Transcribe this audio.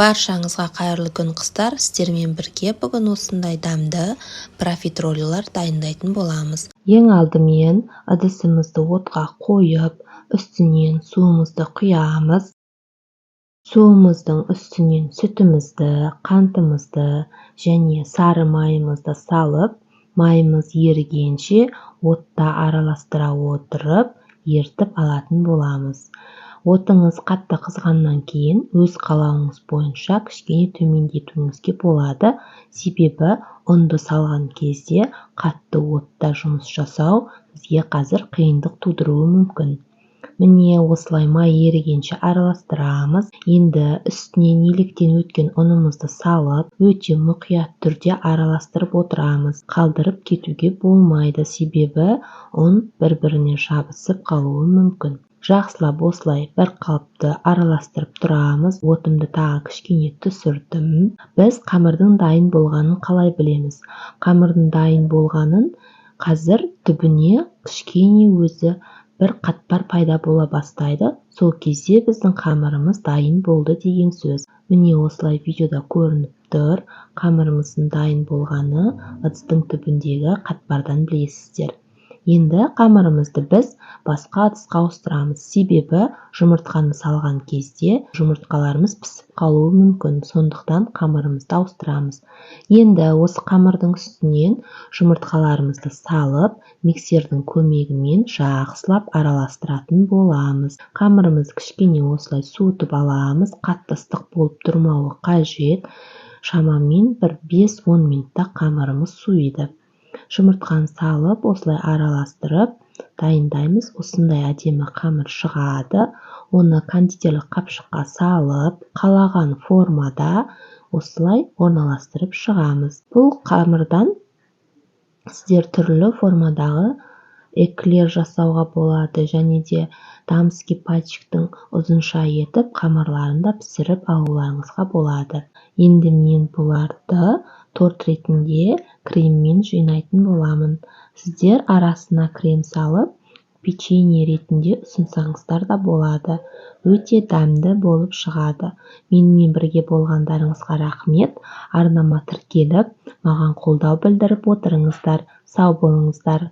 Баршаңызға қайырлы күн қыздар, сіздермен бірге бүгін осындай дәмді профитроллар дайындайтын боламыз. Ең алдымен ыдысымызды отқа қойып, үстінен суымызды құямыз. Суымыздың үстінен сүтімізді, қантымызды және сары майымызды салып, майымыз ерігенше отта араластыра отырып, ертіп алатын боламыз. Отыңыз қатты қызғаннан кейін өз қалауыңыз бойынша кішкене төмендетуіңізге болады. Себебі ұнды салған кезде қатты отта жұмыс жасау бізге қазір қиындық тудыруы мүмкін. Міне осылай май ерігенше араластырамыз. Енді үстінен електен өткен ұнымызды салып, өте мұқият түрде араластырып отырамыз. Қалдырып кетуге болмайды, себебі ұн бір-біріне жабысып қалуы мүмкін. Жақсылап осылай бір қалыпты араластырып тұрамыз. Отымды тағы кішкене түсірдім. Біз қамырдың дайын болғанын қалай білеміз? Қамырдың дайын болғанын қазір түбіне кішкене өзі бір қатпар пайда бола бастайды. Сол кезде біздің қамырымыз дайын болды деген сөз. Міне осылай видеода көрініп тұр. Қамырымыздың дайын болғаны ыдыстың түбіндегі қатпардан білесіздер. Енді қамырымызды біз басқа ыдысқа ауыстырамыз. Себебі жұмыртқаны салған кезде жұмыртқаларымыз пісіп қалуы мүмкін. Сондықтан қамырымызды ауыстырамыз. Енді осы қамырдың үстінен жұмыртқаларымызды салып, миксердің көмегімен жақсылап араластыратын боламыз. Қамырымызды кішкене осылай суытып аламыз. Қатты ыстық болып тұрмауы қажет. Шамамен бір 5-10 минутта қамырымыз суиды. Жұмыртқаны салып, осылай араластырып дайындаймыз. Осындай әдемі қамыр шығады. Оны кондитерлік қапшыққа салып, қалаған формада осылай орналастырып шығамыз. Бұл қамырдан сіздер түрлі формадағы эклер жасауға болады, және де дамский пальчиктің ұзынша етіп қамырларында пісіріп алуларыңызға болады. Енді мен бұларды торт ретінде креммен жинайтын боламын. Сіздер арасына крем салып, печенье ретінде ұсынсаңыздар да болады. Өте дәмді болып шығады. Менімен бірге болғандарыңызға рахмет. Арнама тіркеліп, маған қолдау білдіріп отырыңыздар. Сау болыңыздар.